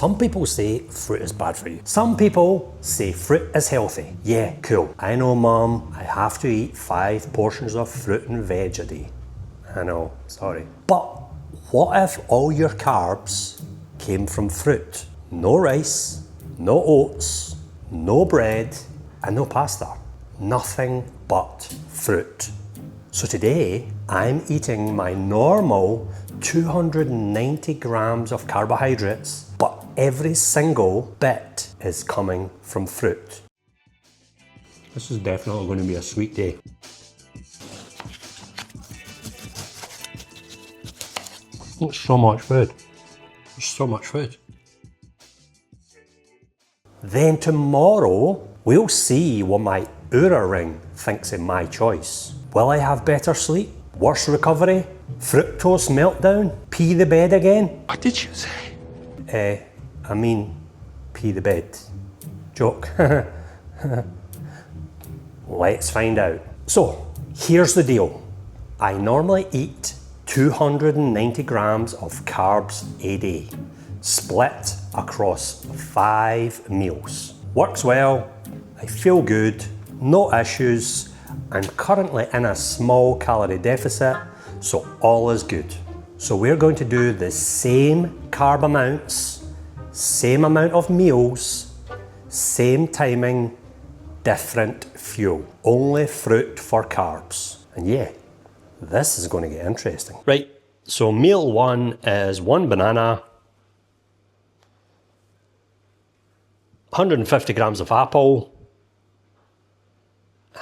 Some people say fruit is bad for you. Some people say fruit is healthy. Yeah, cool. I know, Mum, I have to eat 5 portions of fruit and veg a day. I know, sorry. But what if all your carbs came from fruit? No rice, no oats, no bread, and no pasta. Nothing but fruit. So today, I'm eating my normal 290 grams of carbohydrates, but every single bit is coming from fruit. This is definitely going to be a sweet day. It's so much food. There's so much food. Then tomorrow, we'll see what my Oura Ring thinks of my choice. Will I have better sleep? Worse recovery? Fructose meltdown? Pee the bed again? What did you say? I mean, pee the bed. Joke. Let's find out. So, here's the deal. I normally eat 290 grams of carbs a day, split across 5 meals. Works well, I feel good, no issues. I'm currently in a small calorie deficit, so all is good. So we're going to do the same carb amounts, same amount of meals, same timing, different fuel. Only fruit for carbs. And yeah, this is going to get interesting. Right, so meal 1 is 1 banana, 150 grams of apple,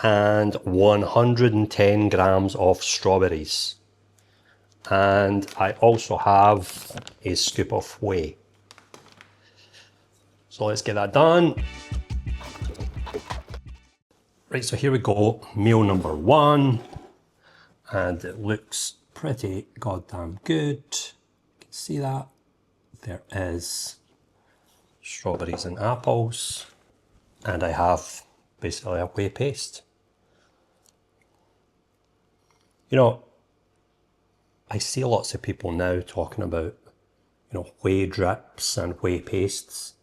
and 110 grams of strawberries. And I also have a scoop of whey. So let's get that done. Right, so here we go, meal number 1. And it looks pretty goddamn good. You can see that. There is strawberries and apples. And I have basically a whey paste. You know, I see lots of people now talking about, whey drips and whey pastes.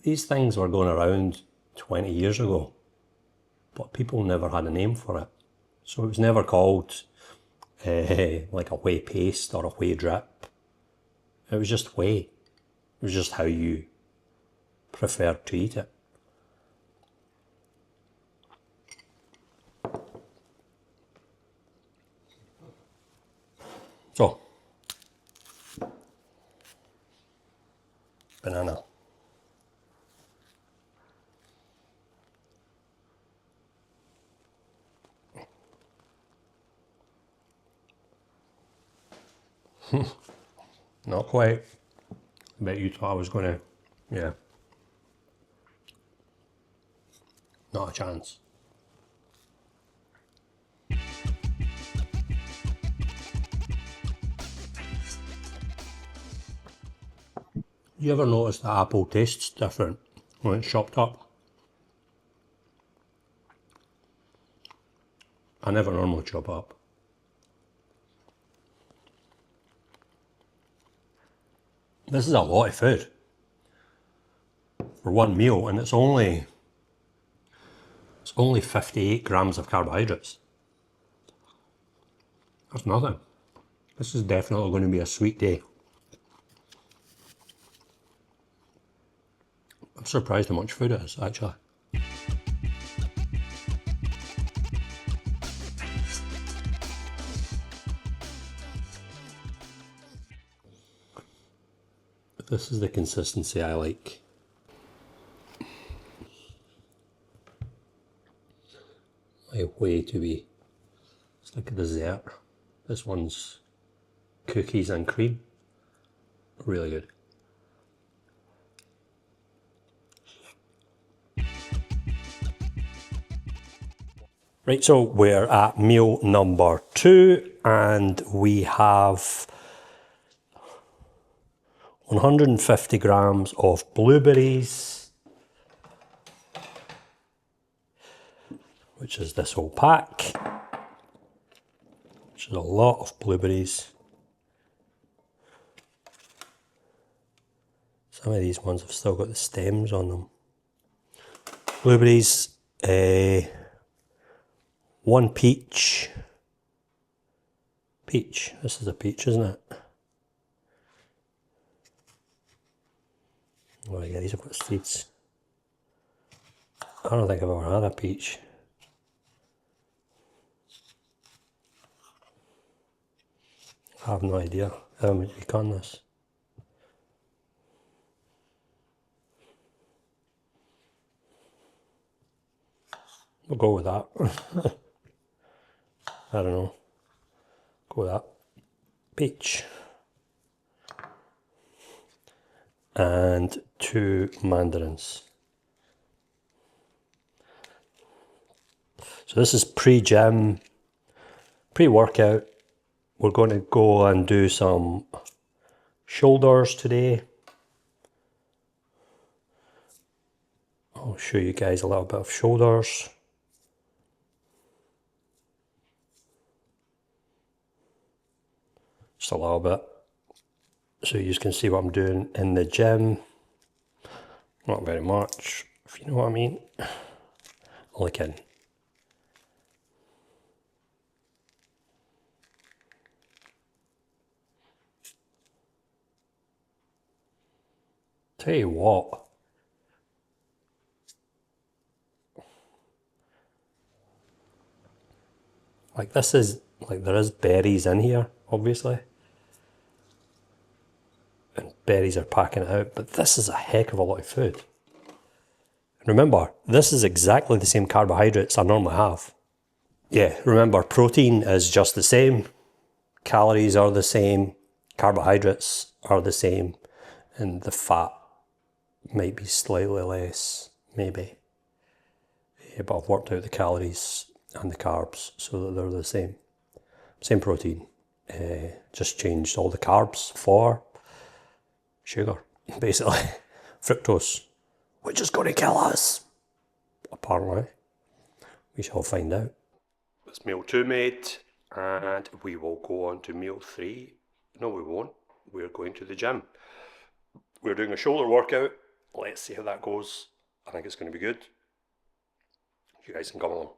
These things were going around 20 years ago, but people never had a name for it. So it was never called like a whey paste or a whey drip. It was just whey. It was just how you preferred to eat it. So, banana. Not quite. I bet you thought I was going to, yeah. Not a chance. You ever notice the apple tastes different when it's chopped up? I never normally chop up. This is a lot of food for one meal, and it's only 58 grams of carbohydrates. That's nothing. This is definitely going to be a sweet day. I'm surprised how much food it is, actually. This is the consistency I like. My whey to be, it's like a dessert. This one's cookies and cream. Really good. Right, so we're at meal number 2 and we have 150 grams of blueberries, which is this whole pack, which is a lot of blueberries. Some of these ones have still got the stems on them. Blueberries, 1 peach. Peach, this is a peach, isn't it? Oh yeah, these have got seeds. I don't think I've ever had a peach. I have no idea how much you can this. We'll go with that. I don't know. Go with that. Peach. And 2 mandarins. So this is pre-gym, pre-workout. We're going to go and do some shoulders today. I'll show you guys a little bit of shoulders. Just a little bit. So you can see what I'm doing in the gym. Not very much, if you know what I mean. Only kidding. Tell you what, like this is, like there is berries in here, obviously. And berries are packing it out, but this is a heck of a lot of food. And remember, this is exactly the same carbohydrates I normally have. Yeah, remember, protein is just the same, calories are the same, carbohydrates are the same, and the fat might be slightly less, maybe. Yeah, but I've worked out the calories and the carbs so that they're the same. Same protein. Just changed all the carbs for sugar, basically. Fructose, which is going to kill us. Apparently. We shall find out. It's meal 2 made, and we will go on to meal 3. No, we won't. We're going to the gym. We're doing a shoulder workout. Let's see how that goes. I think it's going to be good. You guys can come along.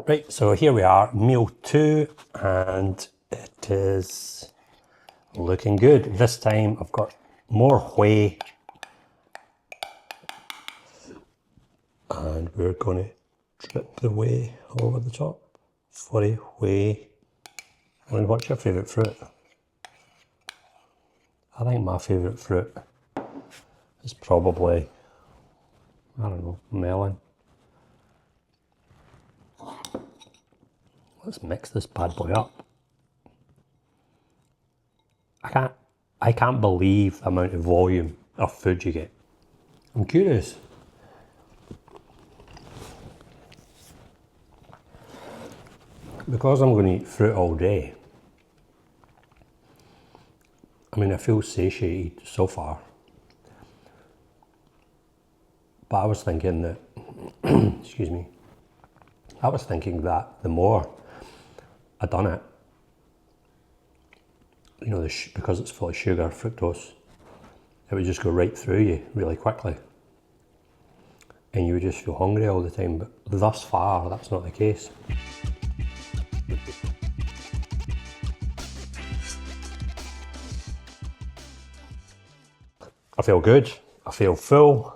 Right, so here we are, meal 2, and it is looking good. This time I've got more whey, and we're going to drip the whey over the top. Flurry whey. I mean, what's your favourite fruit? I think my favourite fruit is probably, I don't know, melon. Let's mix this bad boy up. I can't believe the amount of volume of food you get. I'm curious. Because I'm going to eat fruit all day, I mean, I feel satiated so far. But I was thinking that, excuse me, I was thinking that the more I done it, you know, because it's full of sugar, fructose, it would just go right through you really quickly. And you would just feel hungry all the time, but thus far, that's not the case. I feel good, I feel full.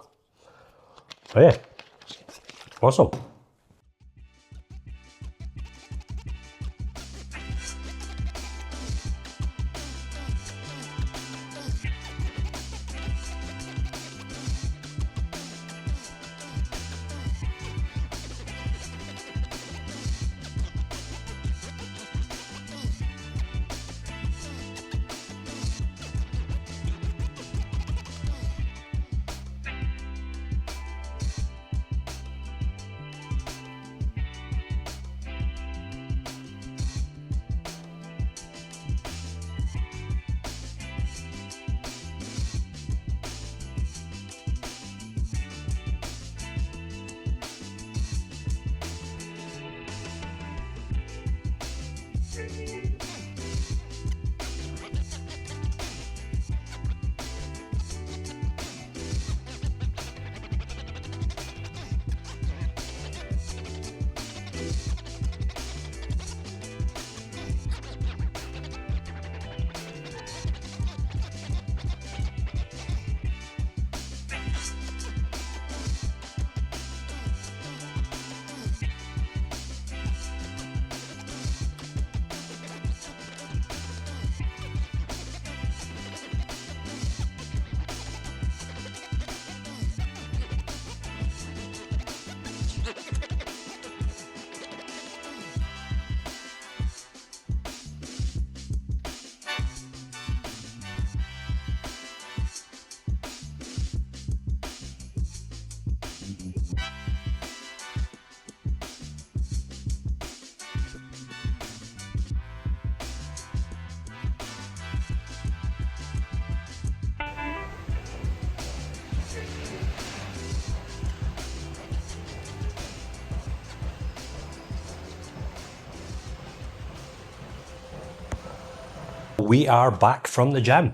Oh yeah, awesome. we are back from the gym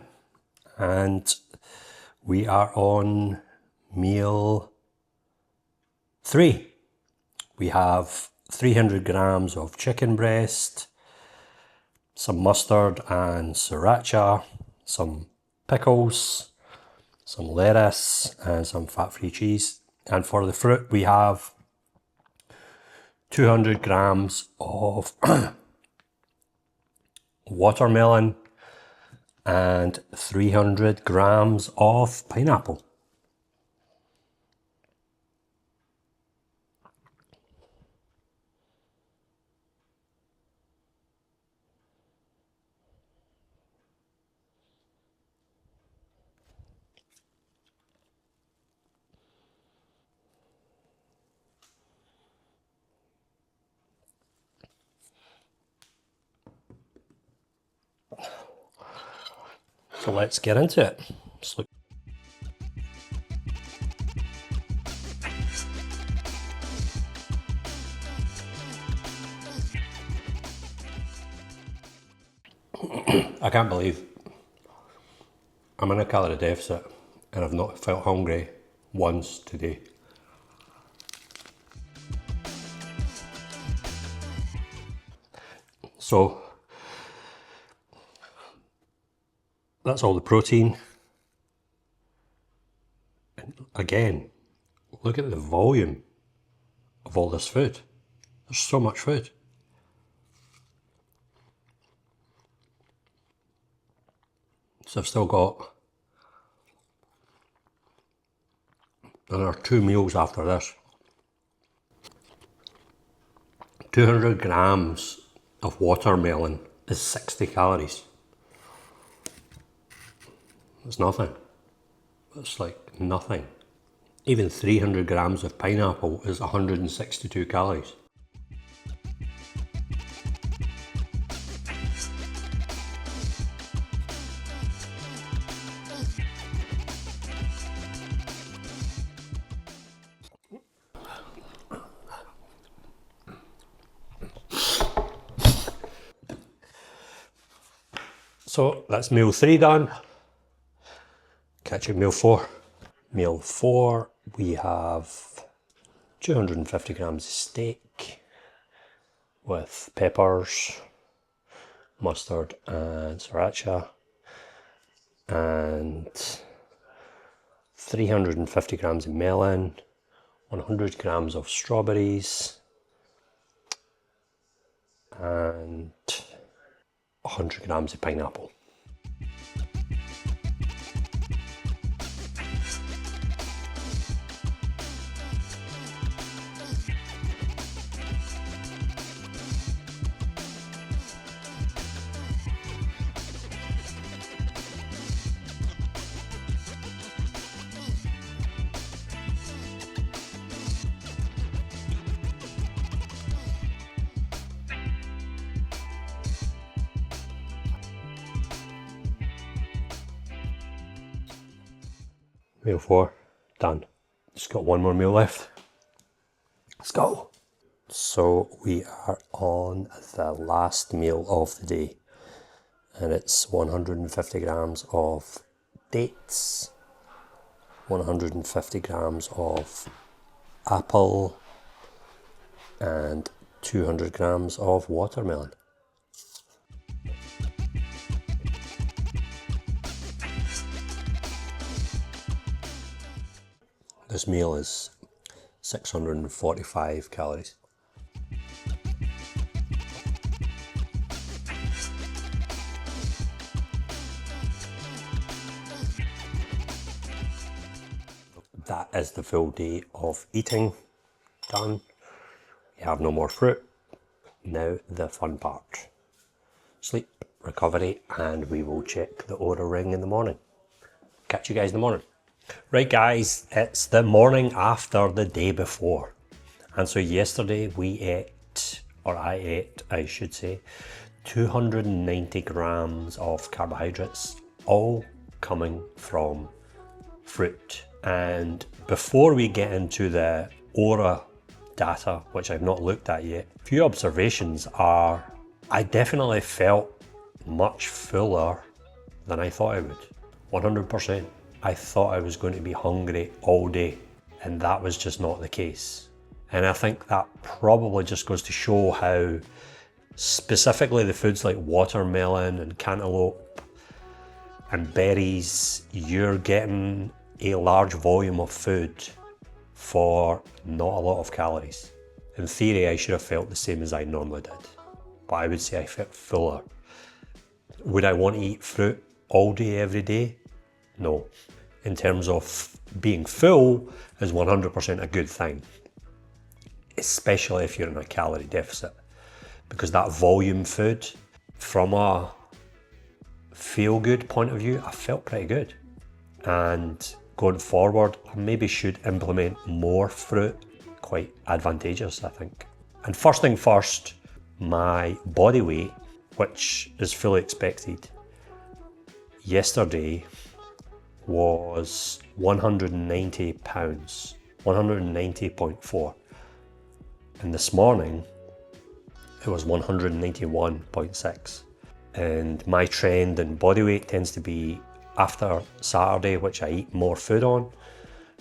and we are on meal 3. We have 300 grams of chicken breast, some mustard and sriracha, some pickles, some lettuce and some fat-free cheese. And for the fruit we have 200 grams of watermelon and 300 grams of pineapple. So let's get into it. I can't believe I'm in a calorie deficit and I've not felt hungry once today. So that's all the protein. And again, look at the volume of all this food. There's so much food. So I've still got another 2 meals after this. 200 grams of watermelon is 60 calories. It's nothing. It's like nothing. Even 300 grams of pineapple is 162 calories. So that's meal 3 done. Catch you meal 4. Meal 4, we have 250 grams of steak with peppers, mustard and sriracha, and 350 grams of melon, 100 grams of strawberries, and 100 grams of pineapple. Meal 4, done. Just got one more meal left. Let's go. So we are on the last meal of the day. And it's 150 grams of dates, 150 grams of apple, and 200 grams of watermelon. This meal is 645 calories. That is the full day of eating done. You have no more fruit. Now the fun part. Sleep, recovery, and we will check the Oura Ring in the morning. Catch you guys in the morning. Right guys, it's the morning after the day before. And so yesterday we ate, or I ate, I should say, 290 grams of carbohydrates, all coming from fruit. And before we get into the Oura data, which I've not looked at yet, a few observations are, I definitely felt much fuller than I thought I would. 100%. I thought I was going to be hungry all day, and that was just not the case. And I think that probably just goes to show how specifically the foods like watermelon and cantaloupe and berries, you're getting a large volume of food for not a lot of calories. In theory, I should have felt the same as I normally did, but I would say I felt fuller. Would I want to eat fruit all day, every day? No. In terms of being full is 100% a good thing, especially if you're in a calorie deficit, because that volume food, from a feel-good point of view, I felt pretty good. And going forward, I maybe should implement more fruit. Quite advantageous, I think. And first thing first, my body weight, which is fully expected, yesterday was 190 pounds, 190.4. And this morning, it was 191.6. And my trend in body weight tends to be after Saturday, which I eat more food on,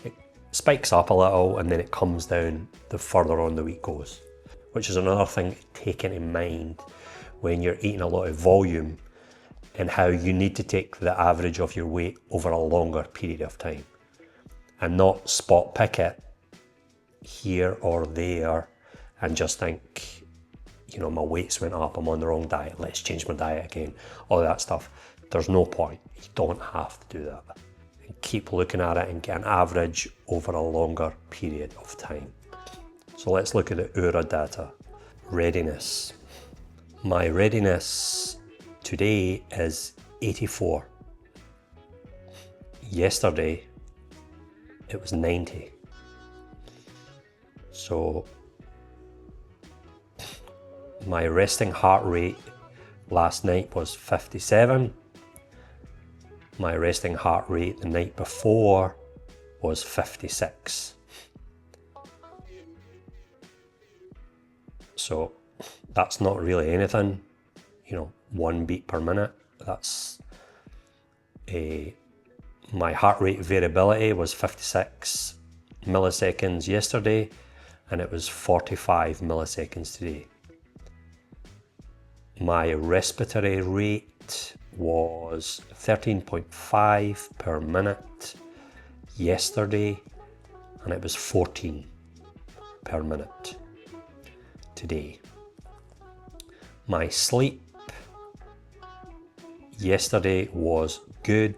it spikes up a little and then it comes down the further on the week goes, which is another thing to take into mind when you're eating a lot of volume, and how you need to take the average of your weight over a longer period of time and not spot pick it here or there and just think, you know, my weights went up, I'm on the wrong diet, let's change my diet again, all that stuff. There's no point. You don't have to do that. And keep looking at it and get an average over a longer period of time. So let's look at the Oura data. Readiness. My readiness today is 84. Yesterday, it was 90. So my resting heart rate last night was 57. My resting heart rate the night before was 56. So that's not really anything, you know, 1 beat per minute. That's my heart rate variability was 56 milliseconds yesterday, and it was 45 milliseconds today. My respiratory rate was 13.5 per minute yesterday, and it was 14 per minute today. My sleep yesterday was good.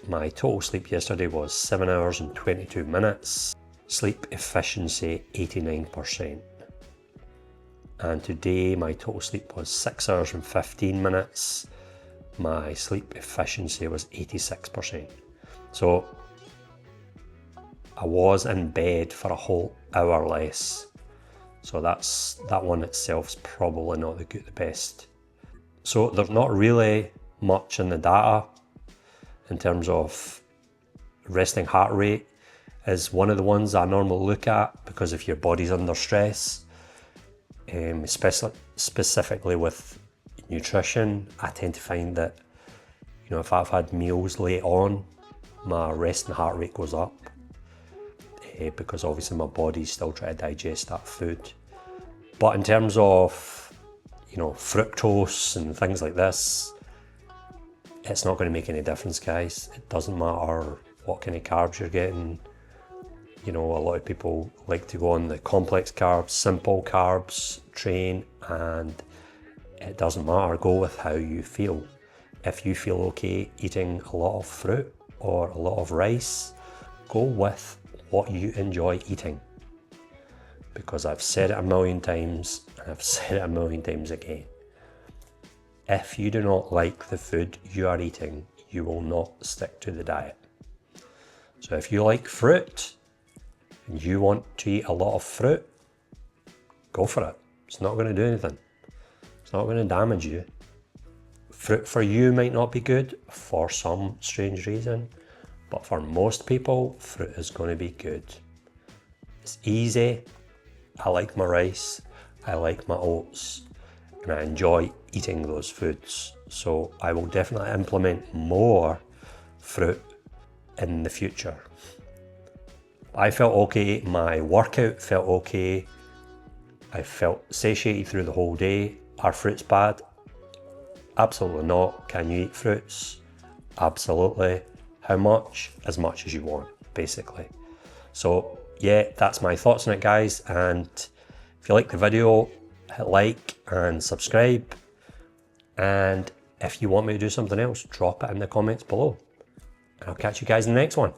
My total sleep yesterday was 7 hours and 22 minutes. Sleep efficiency 89%. And today my total sleep was 6 hours and 15 minutes. My sleep efficiency was 86%. So I was in bed for a whole hour less. So that one itself is probably not the best. So there's not really much in the data in terms of resting heart rate is one of the ones I normally look at, because if your body's under stress, specifically with nutrition, I tend to find that, you know, if I've had meals late on, my resting heart rate goes up, because obviously my body's still trying to digest that food. But in terms of, you know, fructose and things like this, it's not going to make any difference, guys. It doesn't matter what kind of carbs you're getting. You know, a lot of people like to go on the complex carbs, simple carbs train, and it doesn't matter. Go with how you feel. If you feel okay eating a lot of fruit or a lot of rice, go with what you enjoy eating. Because I've said it a million times, and I've said it a million times again. If you do not like the food you are eating, you will not stick to the diet. So if you like fruit, and you want to eat a lot of fruit, go for it. It's not going to do anything. It's not going to damage you. Fruit for you might not be good for some strange reason, but for most people, fruit is going to be good. It's easy. I like my rice, I like my oats, and I enjoy eating those foods. So I will definitely implement more fruit in the future. I felt okay, my workout felt okay, I felt satiated through the whole day. Are fruits bad? Absolutely not. Can you eat fruits? Absolutely. How much? As much as you want, basically. So yeah, that's my thoughts on it, guys. And if you like the video, hit like and subscribe. And if you want me to do something else, drop it in the comments below. And I'll catch you guys in the next one.